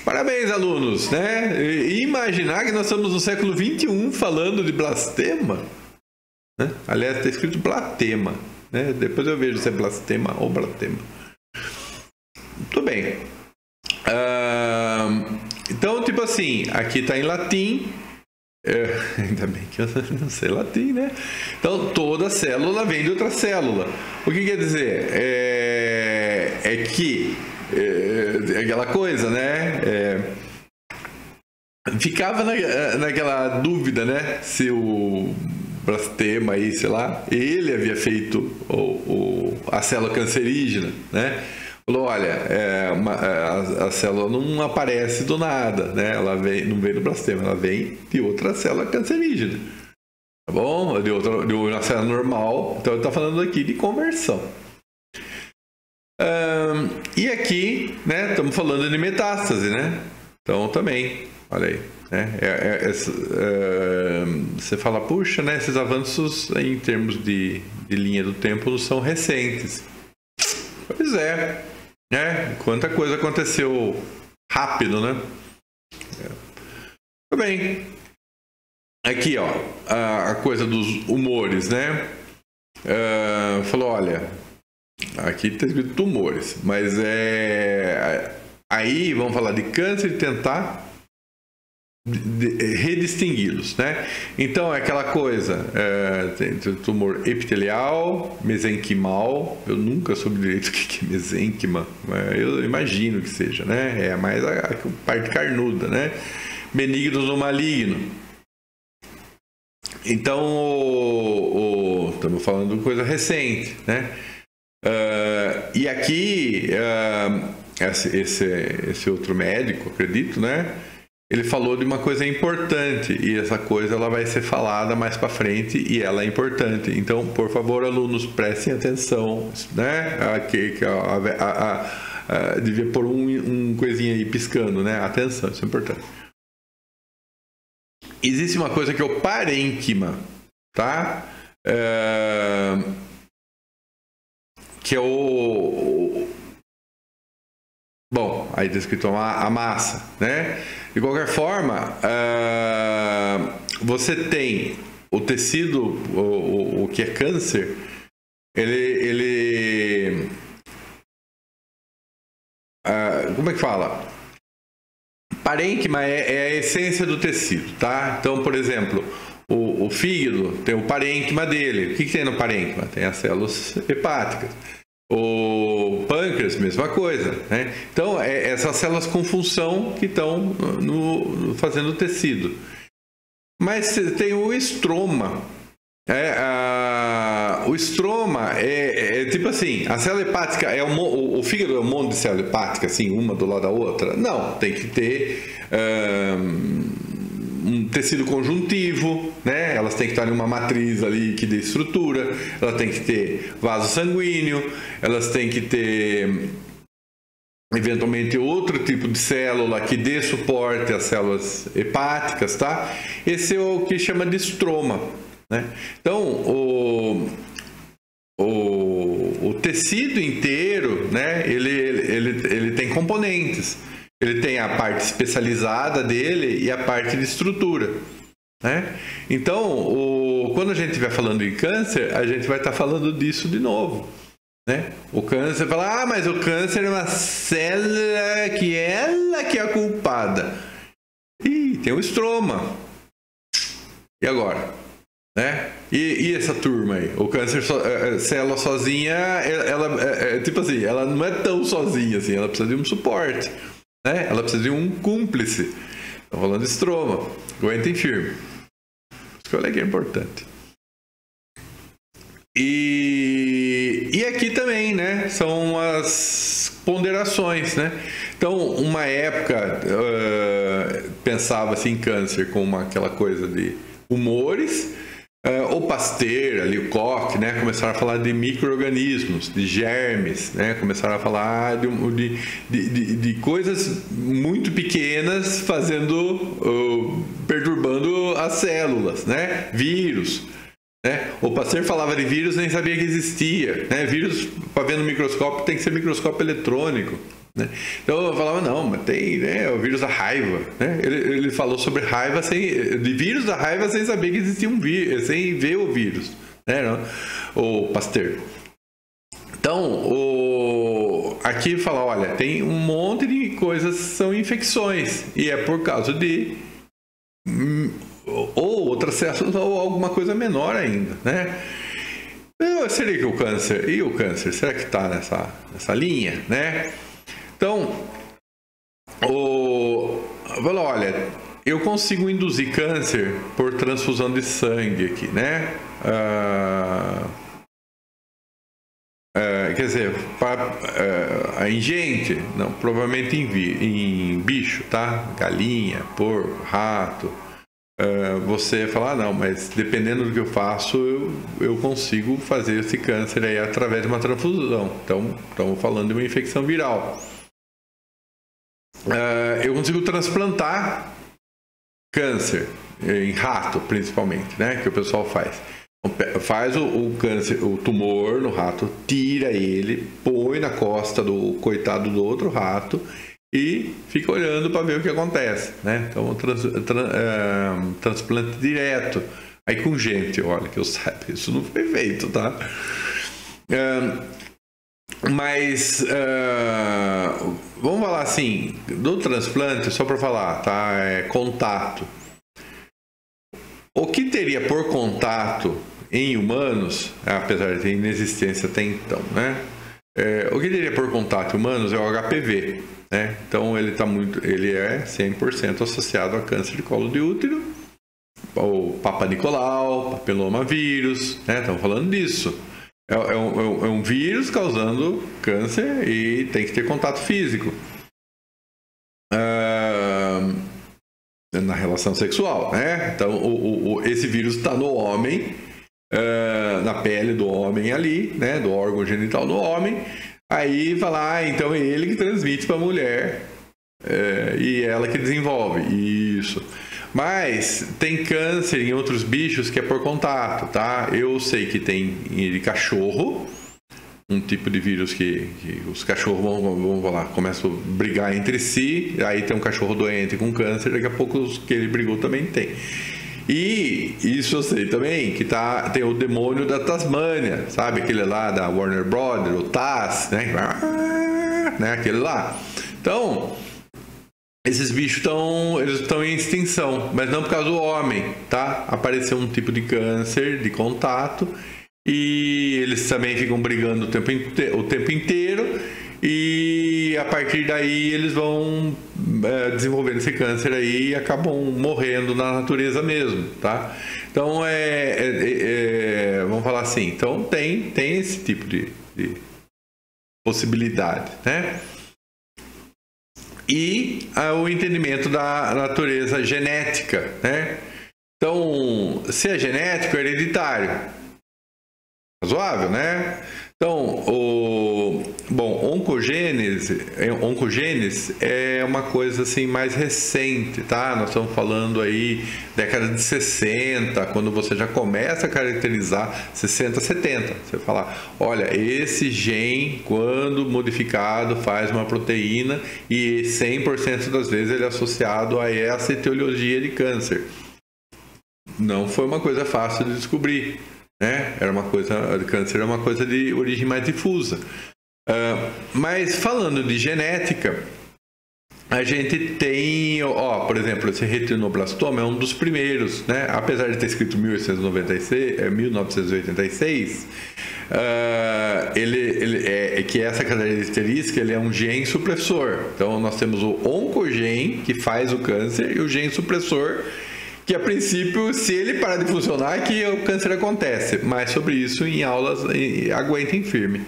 Parabéns, alunos, né? E imaginar que nós estamos no século XXI falando de blastema, né? Aliás, está escrito blatema, né? Depois eu vejo se é blastema ou blatema. Tudo bem. Então, tipo assim, aqui está em latim. Ainda bem que eu não sei latim, né? Então, toda célula vem de outra célula. O que quer dizer? É que aquela coisa, né? Ficava naquela dúvida, né? Se o blastema aí, sei lá, ele havia feito a célula cancerígena, né? Falou, olha, a célula não aparece do nada, né? Ela não vem do blastema, ela vem de outra célula cancerígena, tá bom? De uma célula normal. Então, ele está falando aqui de conversão. E aqui, né, estamos falando de metástase, né? Então, também, olha aí, né? Você fala, puxa, né? Esses avanços em termos de linha do tempo não são recentes. Pois é, né? Quanta coisa aconteceu rápido, né? Tudo bem. Aqui, ó, a coisa dos humores, né? Falou, olha, aqui está escrito tumores, mas aí vamos falar de câncer e tentar redistingui-los, né? Então é aquela coisa, tem tumor epitelial, mesenquimal, eu nunca soube direito o que é mesenquima, mas eu imagino que seja, né? É mais a parte carnuda, né? Benignos ou maligno. Então, estamos falando de coisa recente, né? E aqui, esse outro médico, acredito, né? Ele falou de uma coisa importante e essa coisa ela vai ser falada mais para frente e ela é importante. Então, por favor, alunos, prestem atenção, né? Devia pôr um coisinha aí piscando, né? Atenção, isso é importante. Existe uma coisa que é o parênquima, tá? Que é bom, aí está escrito a massa, né? De qualquer forma, você tem o tecido, o que é câncer, ele como é que fala? Parênquima é a essência do tecido, tá? Então, por exemplo, o fígado tem o parênquima dele. O que tem no parênquima? Tem as células hepáticas. O pâncreas, mesma coisa, né? Então, essas células com função que estão fazendo o tecido. Mas tem o estroma. O estroma é tipo assim, a célula hepática o fígado é um monte de célula hepática, assim, uma do lado da outra? Não, tem que ter um tecido conjuntivo, né? Elas têm que estar em uma matriz ali que dê estrutura, elas têm que ter vaso sanguíneo, elas têm que ter eventualmente outro tipo de célula que dê suporte às células hepáticas, tá? Esse é o que chama de estroma, né? Então, o tecido inteiro, né? Ele tem componentes. Ele tem a parte especializada dele e a parte de estrutura, né? Então, quando a gente estiver falando em câncer, a gente vai estar falando disso de novo, né? O câncer fala, mas o câncer é uma célula que ela que é a culpada. Ih, tem o estroma. E agora? Né? E essa turma aí? O câncer, célula sozinha, ela tipo assim, ela não é tão sozinha assim, ela precisa de um suporte, né? Ela precisa de um cúmplice. Estou falando de estroma. Aguentem firme. Isso que eu que é importante. E aqui também, né? São as ponderações, né? Então, uma época pensava-se em câncer como aquela coisa de humores. o Pasteur, ali, o Koch, né, começaram a falar de micro-organismos, de germes, né, começaram a falar de coisas muito pequenas perturbando as células, né, vírus. Né? O Pasteur falava de vírus, nem sabia que existia. Né? Vírus, para ver no microscópio, tem que ser microscópio eletrônico. Né? Então eu falava, não, mas tem, né, o vírus da raiva. Né? Ele falou sobre raiva, de vírus da raiva sem saber que existia um vírus, sem ver o vírus. Né? O Pasteur. Então, aqui fala, olha, tem um monte de coisas que são infecções. E é por causa de... ou outras células, ou alguma coisa menor ainda, né? Seria que o câncer... E o câncer? Será que está nessa linha, né? Então, falou, olha, eu consigo induzir câncer por transfusão de sangue aqui, né? Quer dizer, em gente, não, provavelmente em bicho, tá? Galinha, porco, rato. Você falar, não, mas dependendo do que eu faço, eu consigo fazer esse câncer aí através de uma transfusão. Então, estamos falando de uma infecção viral. Eu consigo transplantar câncer em rato, principalmente, né? Que o pessoal faz. Faz o câncer, o tumor no rato, tira ele, põe na costa do coitado do outro rato e fica olhando para ver o que acontece, né? Então, transplante direto. Aí com gente, olha, que eu saiba, isso não foi feito, tá? Mas, vamos falar assim, do transplante, só para falar, tá? Contato. O que teria por contato em humanos, apesar de ter inexistência até então, né? O que teria por contato em humanos é o HPV. Né? Então ele é 100% associado a câncer de colo de útero, o Papa Nicolau, papilomavírus, né? Estamos falando disso. É um vírus causando câncer e tem que ter contato físico na relação sexual, né? Então esse vírus está no homem, na pele do homem ali, né? Do órgão genital do homem. Aí fala, então é ele que transmite para a mulher e ela que desenvolve. Isso. Mas tem câncer em outros bichos que é por contato, tá? Eu sei que tem de cachorro, um tipo de vírus que os cachorros vão lá, começam a brigar entre si, aí tem um cachorro doente com câncer, daqui a pouco os que ele brigou também tem. E isso eu sei também, que tem o demônio da Tasmânia, sabe? Aquele lá da Warner Brothers, o Taz, né? Aquele lá. Então, esses bichos estão em extinção, mas não por causa do homem, tá? Apareceu um tipo de câncer de contato e eles também ficam brigando o tempo inteiro e a partir daí eles vão desenvolvendo esse câncer aí e acabam morrendo na natureza mesmo, tá? Então, vamos falar assim, então tem esse tipo de possibilidade, né? E o entendimento da natureza genética, né? Então, se é genético, é hereditário. Razoável, né? Então, oncogênese é uma coisa assim mais recente, tá? Nós estamos falando aí década de 60, quando você já começa a caracterizar 60, 70. Você fala, olha, esse gene, quando modificado, faz uma proteína e 100% das vezes ele é associado a essa etiologia de câncer. Não foi uma coisa fácil de descobrir. Né? Câncer é uma coisa de origem mais difusa. Mas falando de genética, a gente tem, por exemplo, esse retinoblastoma é um dos primeiros, né? Apesar de ter escrito 1986, que essa característica, ele é um gene supressor. Então nós temos o oncogene, que faz o câncer, e o gene supressor, que a princípio, se ele parar de funcionar, é que o câncer acontece. Mas sobre isso em aulas, aguentem firme.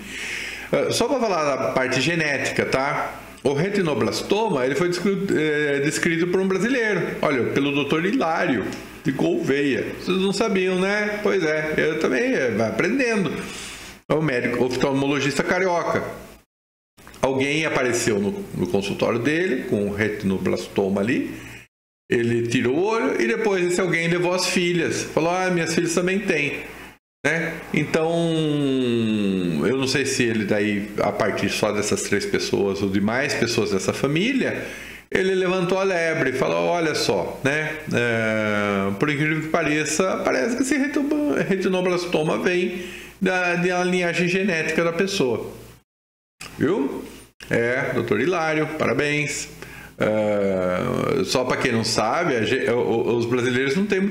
Só para falar da parte genética, tá? O retinoblastoma, ele foi descrito por um brasileiro. Olha, pelo Dr. Hilário, de Gouveia. Vocês não sabiam, né? Pois é, eu também vai aprendendo. É um médico oftalmologista carioca. Alguém apareceu no consultório dele com um retinoblastoma ali. Ele tirou o olho e depois esse alguém levou as filhas. Falou, minhas filhas também têm. Né? Então, eu não sei se ele daí, a partir só dessas 3 pessoas ou de mais pessoas dessa família, ele levantou a lebre e falou, olha só, né? Por incrível que pareça, parece que esse retinoblastoma vem da linhagem genética da pessoa. Viu? Doutor Hilário, parabéns. Só para quem não sabe, os brasileiros não têm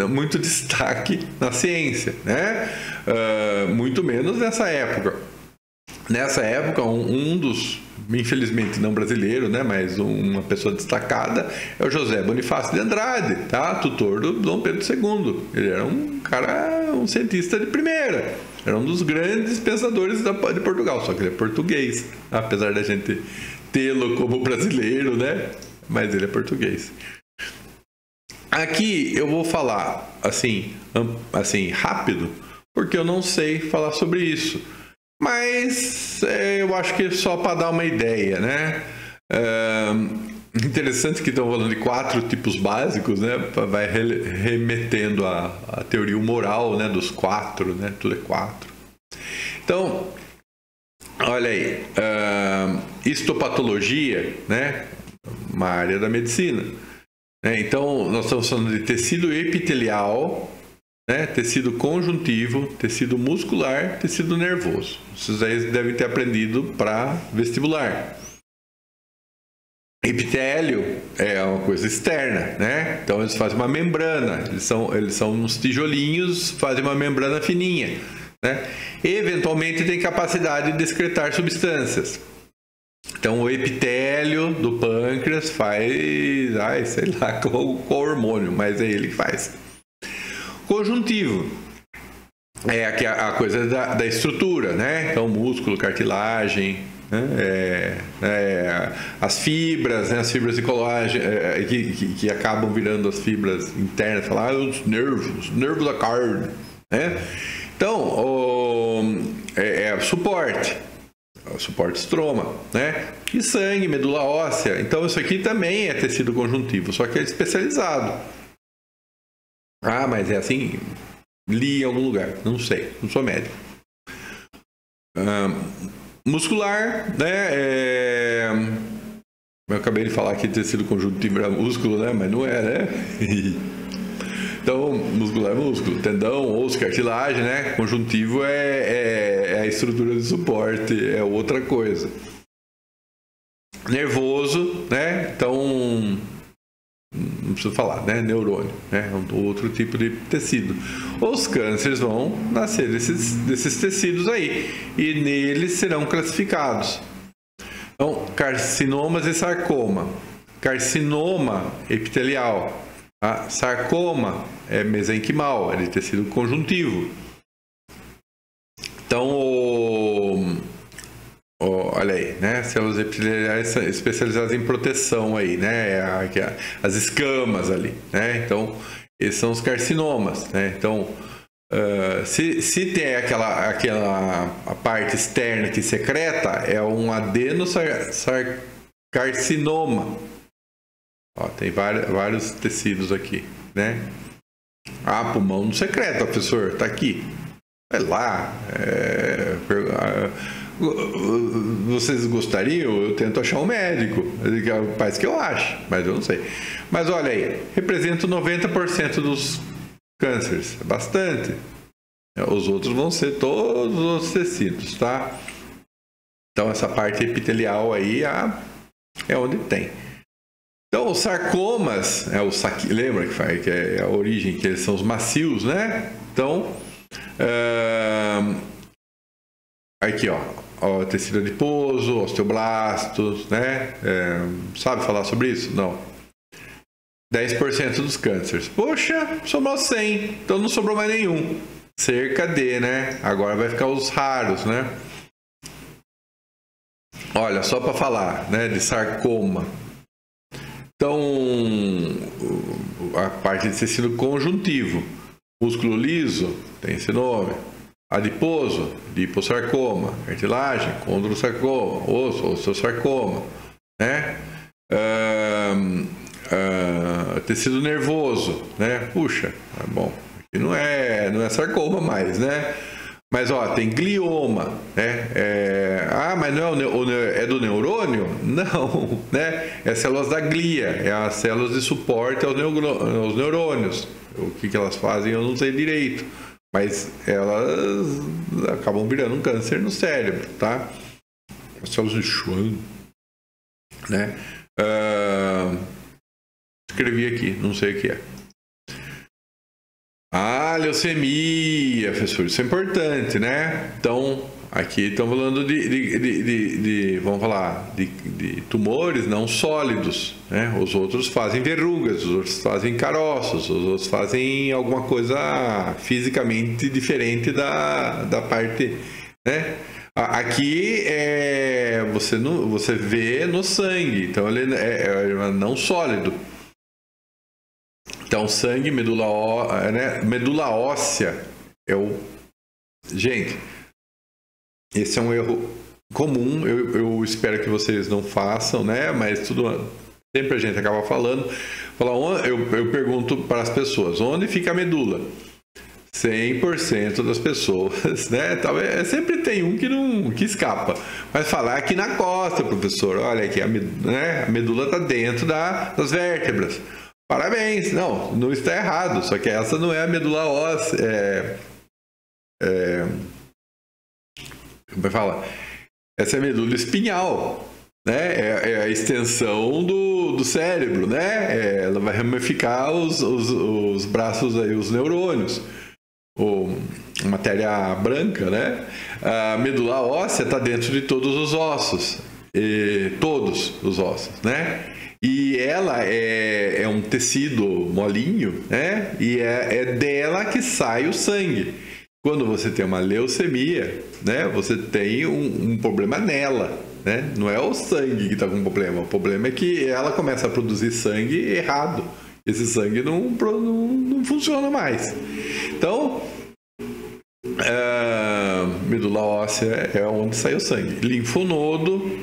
muito destaque na ciência, né? Muito menos nessa época. Nessa época, um dos, infelizmente não brasileiro, né, mas uma pessoa destacada é o José Bonifácio de Andrade, tá? Tutor do Dom Pedro II. Ele era um cientista de primeira. Era um dos grandes pensadores de Portugal, só que ele é português, apesar da gente tê-lo como brasileiro, né? Mas ele é português. Aqui eu vou falar assim rápido, porque eu não sei falar sobre isso. Mas eu acho que é só para dar uma ideia, né? Interessante que estão falando de 4 tipos básicos, né? Vai remetendo à teoria moral, né? Dos 4, né? Tudo é 4. Então, olha aí, histopatologia, né? Uma área da medicina. Né? Então, nós estamos falando de tecido epitelial, né? Tecido conjuntivo, tecido muscular, tecido nervoso. Vocês aí devem ter aprendido para vestibular. Epitélio é uma coisa externa, né? Então eles fazem uma membrana, eles são uns tijolinhos, fazem uma membrana fininha, né? E, eventualmente tem capacidade de excretar substâncias. Então o epitélio do pâncreas faz, sei lá qual hormônio, mas é ele que faz. Conjuntivo é a coisa da estrutura, né? Então músculo, cartilagem, né? As fibras, né? As fibras de colágeno que acabam virando as fibras internas, os nervos da carne, né? Então suporte estroma, né? E sangue, medula óssea. Então isso aqui também é tecido conjuntivo, só que é especializado. Mas é assim? Li em algum lugar, não sei, não sou médico. Muscular, né? Eu acabei de falar que tecido conjuntivo era músculo, né? Mas não é, né? Então, muscular é músculo, tendão, osso, cartilagem, né? Conjuntivo é a estrutura de suporte, é outra coisa. Nervoso, né? Então, não preciso falar, né? Neurônio, né? Outro tipo de tecido. Os cânceres vão nascer desses tecidos aí e neles serão classificados. Então, carcinomas e sarcoma. Carcinoma epitelial. Sarcoma é mesenquimal, é de tecido conjuntivo. Então, olha aí, né? Células epiteliais especializadas em proteção aí, né? As escamas ali, né? Então, esses são os carcinomas, né? Então, se tem aquela a parte externa que secreta, é um adenocarcinoma. Tem vários tecidos aqui, né? Pulmão não secreta, professor, tá aqui. Vai lá. Vocês gostariam? Eu tento achar um médico. Parece que eu acho, mas eu não sei. Mas olha aí, representa 90% dos cânceres. É bastante. Os outros vão ser todos os tecidos, tá? Então essa parte epitelial aí é onde tem. Então, os sarcomas, lembra que é a origem, que eles são os macios, né? Então, aqui, ó, tecido adiposo, osteoblastos, né? Sabe falar sobre isso? Não. 10% dos cânceres. Poxa, sobrou 100, então não sobrou mais nenhum. Cerca de, né? Agora vai ficar os raros, né? Olha, só para falar, né, de sarcoma. Então, a parte de tecido conjuntivo. Músculo liso tem esse nome. Adiposo, liposarcoma. Cartilagem, condrosarcoma. Osso, osteosarcoma, né? Tecido nervoso, né? Puxa, bom, aqui não é sarcoma mais, né? Mas ó, tem glioma, né? Mas não é do neurônio? Não, né? É células da glia, é as células de suporte aos neurônios. O que elas fazem eu não sei direito, mas elas acabam virando um câncer no cérebro, tá? As células de Schwann, né? Escrevi aqui, não sei o que é. Leucemia, professor, isso é importante, né? Então, aqui estamos falando vamos falar, de tumores não sólidos, né? Os outros fazem verrugas, os outros fazem caroços, os outros fazem alguma coisa fisicamente diferente da parte, né? Aqui você vê no sangue, então ele é não sólido. Então, sangue, medula óssea Gente, esse é um erro comum, eu espero que vocês não façam, né? Mas sempre a gente acaba falando. Eu pergunto para as pessoas, onde fica a medula? 100% das pessoas, né? Talvez, sempre tem um que escapa. Mas falar aqui na costa, professor, olha aqui, a medula está dentro das vértebras. Parabéns, não está errado, só que essa não é a medula óssea, como é que fala? Essa é a medula espinhal, né? É a extensão do cérebro, né? Ela vai ramificar os braços aí, os neurônios, matéria branca, né? A medula óssea está dentro de todos os ossos, todos os ossos, né? E ela é um tecido molinho, né? E é dela que sai o sangue. Quando você tem uma leucemia, né? Você tem um problema nela, né? Não é o sangue que está com problema. O problema é que ela começa a produzir sangue errado. Esse sangue não funciona mais. Então, medula óssea é onde sai o sangue. Linfonodo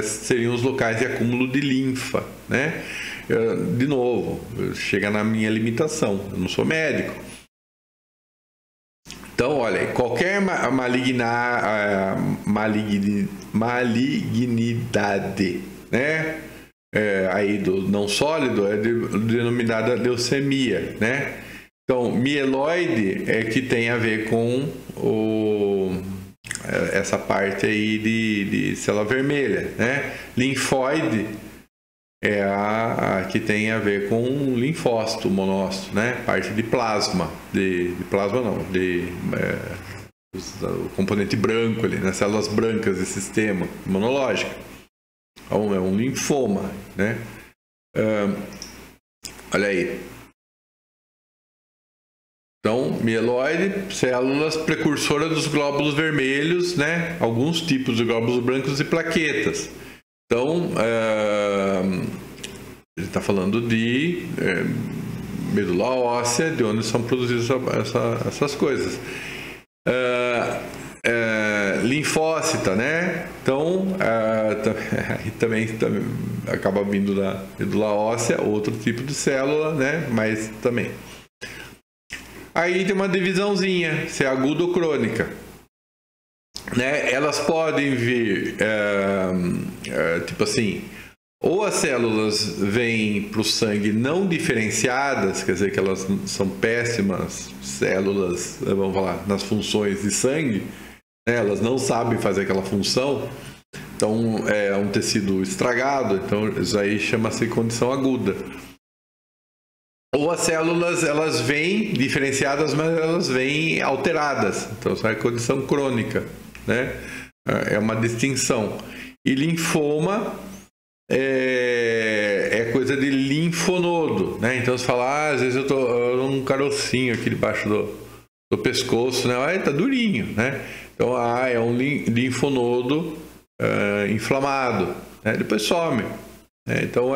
seriam os locais de acúmulo de linfa, né? De novo, chega na minha limitação, eu não sou médico. Então, olha, qualquer malignidade, né? Aí do não sólido é denominada leucemia, né? Então, mieloide é que tem a ver com essa parte aí de célula vermelha, né? Linfóide é a que tem a ver com linfócito, monócito, né? Parte de plasma, de plasma não, o componente branco ali, nas células brancas do sistema imunológico. Então, é um linfoma, né? Olha aí. Então, mieloide, células precursoras dos glóbulos vermelhos, né? Alguns tipos de glóbulos brancos e plaquetas. Então, a gente está falando de medula óssea, de onde são produzidas essas coisas. Linfócita, né? Então, também acaba vindo da medula óssea, outro tipo de célula, né? Mas também. Aí tem uma divisãozinha, se é aguda ou crônica, né? Elas podem vir, tipo assim, ou as células vêm para o sangue não diferenciadas, quer dizer que elas são péssimas células, vamos falar, nas funções de sangue, né? Elas não sabem fazer aquela função, então é um tecido estragado, então isso aí chama-se condição aguda. Ou as células, elas vêm diferenciadas, mas elas vêm alteradas. Então, isso é condição crônica, né? É uma distinção. E linfoma é coisa de linfonodo, né? Então, você fala, às vezes eu tô num carocinho aqui debaixo do pescoço, né? Tá durinho, né? Então, é um linfonodo inflamado, né? Depois some, né? Então,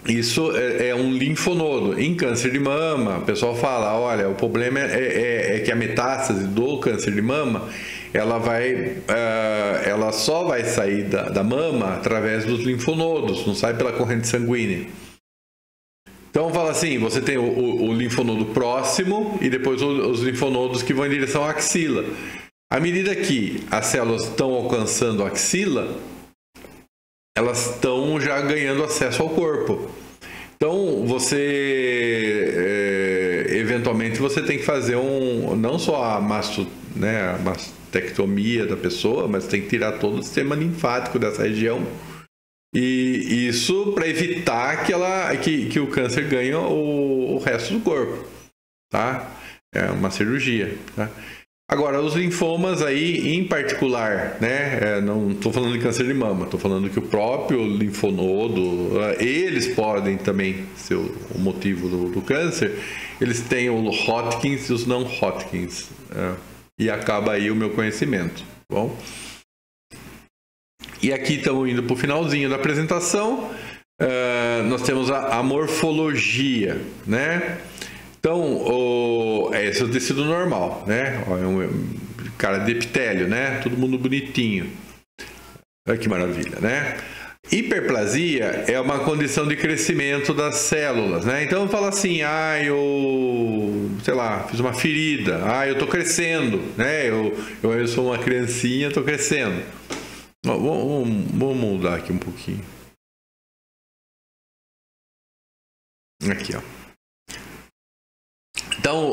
Isso é um linfonodo. Em câncer de mama, o pessoal fala, olha, o problema é que a metástase do câncer de mama, ela só vai sair da mama através dos linfonodos, não sai pela corrente sanguínea. Então fala assim, você tem o linfonodo próximo e depois os linfonodos que vão em direção à axila. À medida que as células estão alcançando a axila, elas estão já ganhando acesso ao corpo. Então, eventualmente, você tem que fazer não só a mastectomia da pessoa, mas tem que tirar todo o sistema linfático dessa região. E isso para evitar que o câncer ganhe o resto do corpo, tá? É uma cirurgia, tá? Agora, os linfomas aí, em particular, né? Não estou falando de câncer de mama, estou falando que o próprio linfonodo, eles podem também ser o motivo do câncer. Eles têm o Hodgkins e os não Hodgkins. E acaba aí o meu conhecimento, tá bom? E aqui estamos indo para o finalzinho da apresentação. Nós temos a morfologia, né? Então, esse é o tecido normal, né? É um cara de epitélio, né? Todo mundo bonitinho. Olha que maravilha, né? Hiperplasia é uma condição de crescimento das células, né? Então, fala assim, sei lá, fiz uma ferida, eu tô crescendo, né? Eu sou uma criancinha, tô crescendo. Vamos mudar aqui um pouquinho. Aqui, ó. Então,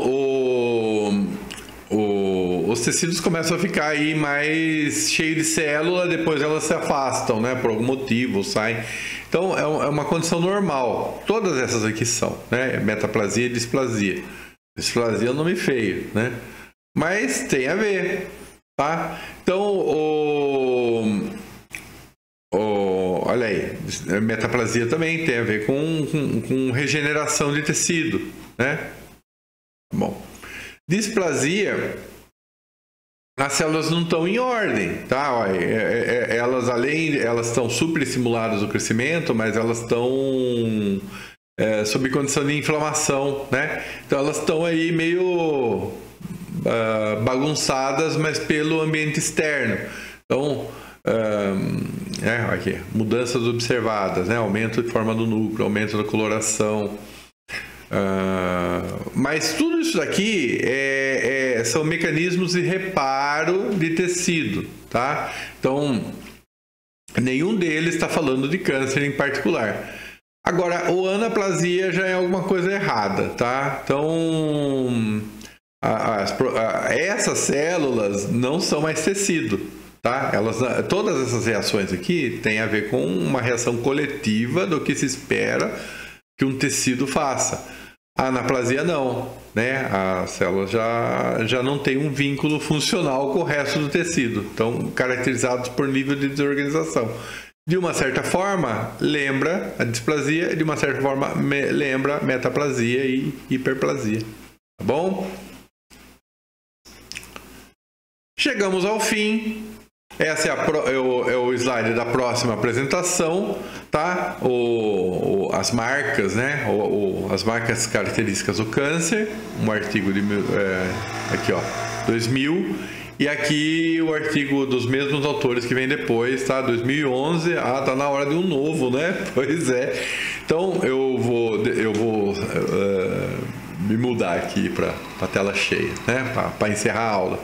os tecidos começam a ficar aí mais cheios de célula, depois elas se afastam, né? Por algum motivo, saem. Então, é uma condição normal. Todas essas aqui são, né? Metaplasia e displasia. Displasia é um nome feio, né? Mas tem a ver, tá? Então, olha aí, metaplasia também tem a ver com regeneração de tecido, né? Bom, displasia, as células não estão em ordem, tá? Elas estão superestimuladas no crescimento, mas elas estão sob condição de inflamação, né? Então elas estão aí meio bagunçadas, mas pelo ambiente externo. Então, aqui, mudanças observadas, né? Aumento de forma do núcleo, aumento da coloração. Mas tudo isso daqui são mecanismos de reparo de tecido, tá? Então, nenhum deles está falando de câncer em particular. Agora, o anaplasia já é alguma coisa errada, tá? Então, essas células não são mais tecido, tá? Todas essas reações aqui têm a ver com uma reação coletiva do que se espera que um tecido faça. A anaplasia não, né? As células já não tem um vínculo funcional com o resto do tecido, então caracterizados por nível de desorganização. De uma certa forma, lembra a displasia, de uma certa forma, lembra metaplasia e hiperplasia, tá bom? Chegamos ao fim. Essa é o slide da próxima apresentação, tá? As marcas, né? As marcas características do câncer, um artigo de aqui, ó, 2000, e aqui o artigo dos mesmos autores que vem depois, tá? 2011. Tá na hora de um novo, né? Pois é. Então eu vou me mudar aqui para a tela cheia, né? Para encerrar a aula.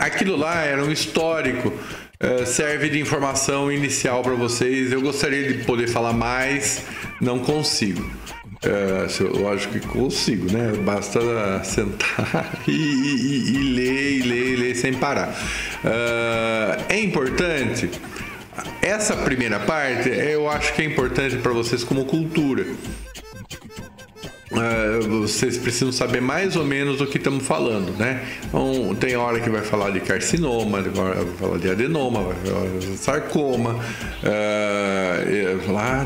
Aquilo lá era um histórico, serve de informação inicial para vocês. Eu gostaria de poder falar mais, não consigo. Eu acho que consigo, né? Basta sentar e ler sem parar. É importante. Essa primeira parte, eu acho que é importante para vocês como cultura. vocês precisam saber mais ou menos do que estamos falando, né? Então, tem hora que vai falar de carcinoma, vai falar de adenoma, vai falar de sarcoma.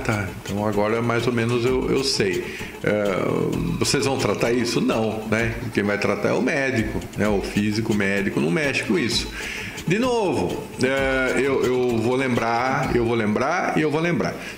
Tá, então agora mais ou menos eu sei. Vocês vão tratar isso? Não, né? Quem vai tratar é o médico, né? O físico, o médico não mexe com isso. De novo, eu vou lembrar.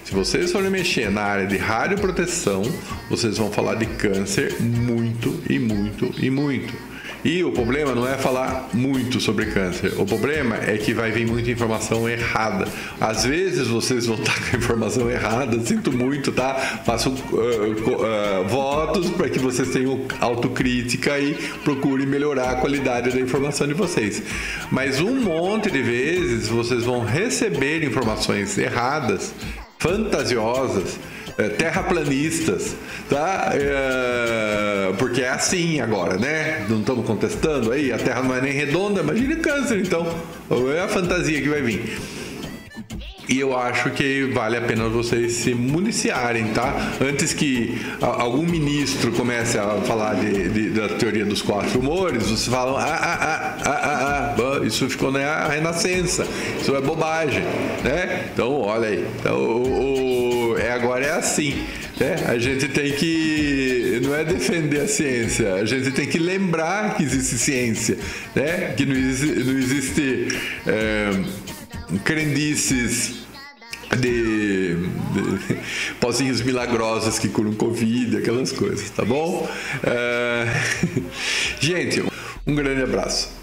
Se vocês forem mexer na área de radioproteção, vocês vão falar de câncer muito e muito e muito. E o problema não é falar muito sobre câncer. O problema é que vai vir muita informação errada. Às vezes vocês vão estar com a informação errada. Sinto muito, tá? Faço votos para que vocês tenham autocrítica e procurem melhorar a qualidade da informação de vocês. Mas um monte de vezes vocês vão receber informações erradas, fantasiosas, terraplanistas, tá? Porque é assim agora, né? Não estamos contestando aí, a Terra não é nem redonda, imagine câncer, então é a fantasia que vai vir. E eu acho que vale a pena vocês se municiarem, tá? Antes que algum ministro comece a falar da teoria dos 4 humores, vocês falam, isso ficou na Renascença, isso é bobagem, né? Então, olha aí. Então, agora é assim, né? A gente tem que, não é defender a ciência, a gente tem que lembrar que existe ciência, né? Que não existe crendices de pozinhos milagrosos que curam Covid, aquelas coisas, tá bom? Gente, um grande abraço.